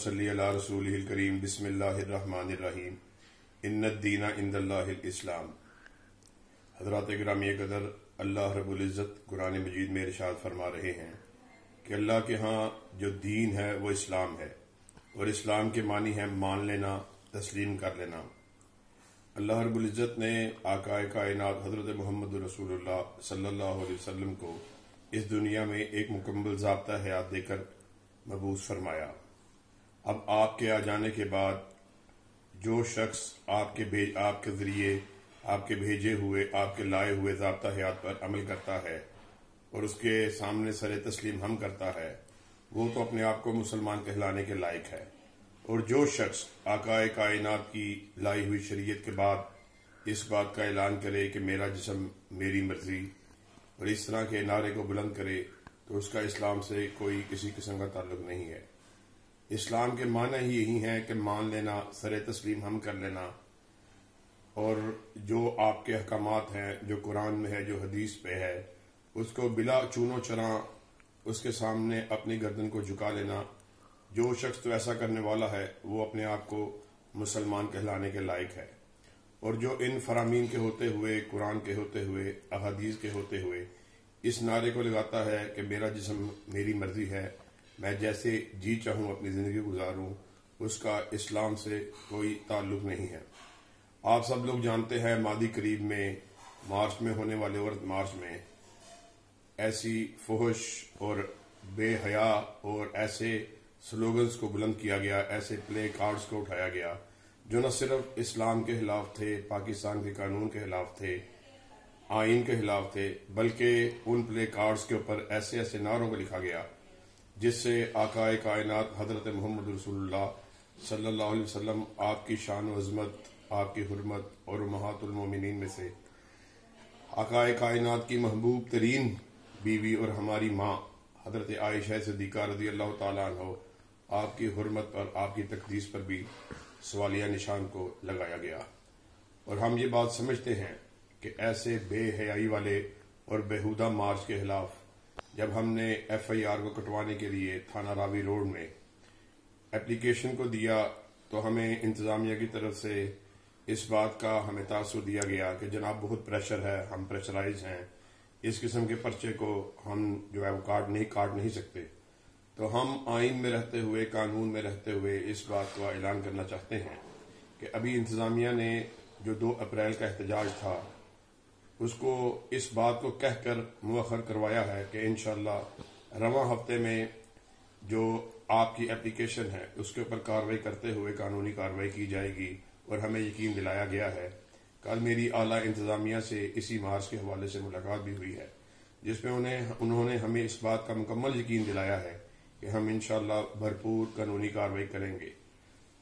नसल्ली अला रसूलिहिल करीम बिस्मिल्लाहिर रहमानिर रहीम इन्नद दीना इंदल्लाहिल इस्लाम। हज़रात गिरामी कदर, अल्लाह रब्बुल इज़्ज़त कुरान मजीद में इरशाद फरमा रहे हैं कि अल्लाह के यहाँ जो दीन है वो इस्लाम है, और इस्लाम के मानी है मान लेना, तस्लीम कर लेना। अल्लाह रब्बुल इज़्ज़त ने आकाए कायनात हज़रत मुहम्मद रसूलुल्लाह सल्लल्लाहु अलैहि वसल्लम को इस दुनिया में एक मुकम्मल ज़ाब्ता हयात देकर मबूस फरमाया। अब आपके आ जाने के बाद जो शख्स आपके ज़रिए आपके भेजे हुए, आपके लाए हुए ज़ाब्ता हयात पर अमल करता है और उसके सामने सरे तस्लीम हम करता है, वो तो अपने आप को मुसलमान कहलाने के लायक है। और जो शख्स आकाए कायनात की लाई हुई शरीयत के बाद इस बात का ऐलान करे कि मेरा जिस्म मेरी मर्जी, और इस तरह के नारे को बुलंद करे, तो उसका इस्लाम से कोई किसी किस्म का ताल्लुक नहीं है। इस्लाम के माना ही यही है कि मान लेना, सरे तस्लीम हम कर लेना, और जो आपके अहकामात हैं, जो कुरान में है, जो हदीस पे है, उसको बिला चूनो चरा उसके सामने अपनी गर्दन को झुका लेना। जो शख्स तो ऐसा करने वाला है वो अपने आप को मुसलमान कहलाने के लायक है। और जो इन फरामीन के होते हुए, कुरान के होते हुए, अहादीस के होते हुए इस नारे को लगाता है कि मेरा जिस्म मेरी मर्जी है, मैं जैसे जी चाहूँ अपनी ज़िंदगी गुजारूँ, उसका इस्लाम से कोई ताल्लुक नहीं है। आप सब लोग जानते हैं मादी करीब में मार्च में होने वाले औरत मार्च में ऐसी फुहश और बेहया और ऐसे स्लोगन्स को बुलंद किया गया, ऐसे प्ले कार्ड्स को उठाया गया जो न सिर्फ इस्लाम के खिलाफ थे, पाकिस्तान के कानून के खिलाफ थे, आइन के खिलाफ थे, बल्कि उन प्ले कार्ड्स के ऊपर ऐसे ऐसे नारों को लिखा गया जिससे आकाए कायनात हजरत मोहम्मद रसूलुल्लाह सल्लल्लाहु अलैहि वसल्लम, आपकी शान व अज़मत, आपकी हुर्मत और उम्महातुल मोमिनीन में से आकाए कायनात की महबूब तरीन बीवी और हमारी माँ हजरत आयशा सिद्दीक़ा रज़ी अल्लाह तआला अन्हा, आपकी हुर्मत पर, आपकी तक़दीस पर भी सवालिया निशान को लगाया गया। और हम ये बात समझते हैं कि ऐसे बेहयाई वाले और बेहुदा मार्च के खिलाफ जब हमने FIR को कटवाने के लिए थाना रावी रोड में एप्लीकेशन को दिया, तो हमें इंतज़ामिया की तरफ से इस बात का हमें तासुर दिया गया कि जनाब बहुत प्रेशर है, हम प्रेशराइज हैं, इस किस्म के पर्चे को हम जो है वो काट नहीं सकते। तो हम आइन में रहते हुए, कानून में रहते हुए इस बात का ऐलान करना चाहते हैं कि अभी इंतज़ामिया ने जो 2 अप्रैल का एहतजाज था उसको इस बात को कहकर मुअख्खर करवाया है कि इंशाअल्लाह रवां हफ्ते में जो आपकी एप्लीकेशन है उसके ऊपर कार्रवाई करते हुए कानूनी कार्रवाई की जाएगी। और हमें यकीन दिलाया गया है, कल मेरी आला इंतज़ामिया से इसी मार्च के हवाले से मुलाकात भी हुई है, जिसमें उन्होंने हमें इस बात का मुकम्मल यकीन दिलाया है कि हम इंशाअल्लाह भरपूर कानूनी कार्रवाई करेंगे।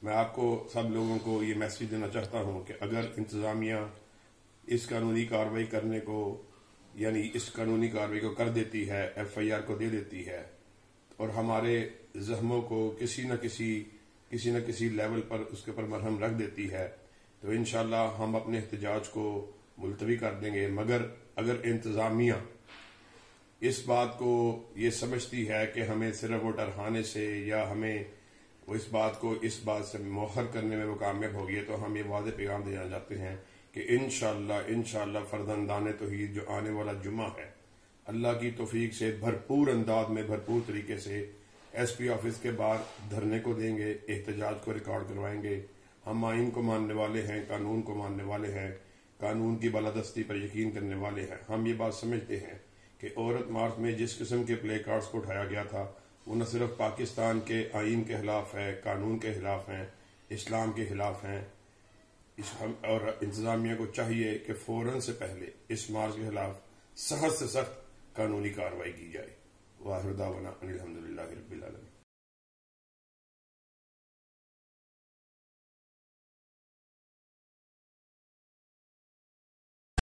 मैं आपको सब लोगों को ये मैसेज देना चाहता हूँ कि अगर इंतज़ामिया इस कानूनी कार्रवाई करने को, यानी इस कानूनी कार्रवाई को कर देती है, FIR को दे देती है, और हमारे जख्मों को किसी न किसी लेवल पर उसके ऊपर मरहम रख देती है, तो इंशाअल्लाह हम अपने एहतजाज को मुलतवी कर देंगे। मगर अगर इंतज़ामिया इस बात को ये समझती है कि हमें सिर्फ वो डराने से या हमें इस बात से मुअख्खर करने में वो कामयाब होगी, तो हम ये वाज़ेह पैगाम देना चाहते हैं कि इंशाअल्लाह फर्जंदाने तौहीद जो आने वाला जुमा है, अल्लाह की तौफीक से भरपूर अंदाज में, भरपूर तरीके से SP ऑफिस के बाहर धरने को देंगे, एहतजाज को रिकॉर्ड करवाएंगे। हम आइन को मानने वाले हैं, कानून को मानने वाले हैं, कानून की बालादस्ती पर यकीन करने वाले हैं। हम ये बात समझते हैं कि औरत मार्च में जिस किस्म के प्ले कार्ड्स को उठाया गया था वो न सिर्फ पाकिस्तान के आइन के खिलाफ है, कानून के खिलाफ हैं, इस्लाम के खिलाफ हैं। और इंतज़ामिया को चाहिए कि फौरन से पहले इस मार्च के खिलाफ सख्त से सख्त कानूनी कार्रवाई की जाए। वाहिर दावाना अनिल हम्दुलिल्लाहि रब्बिल आलमीन।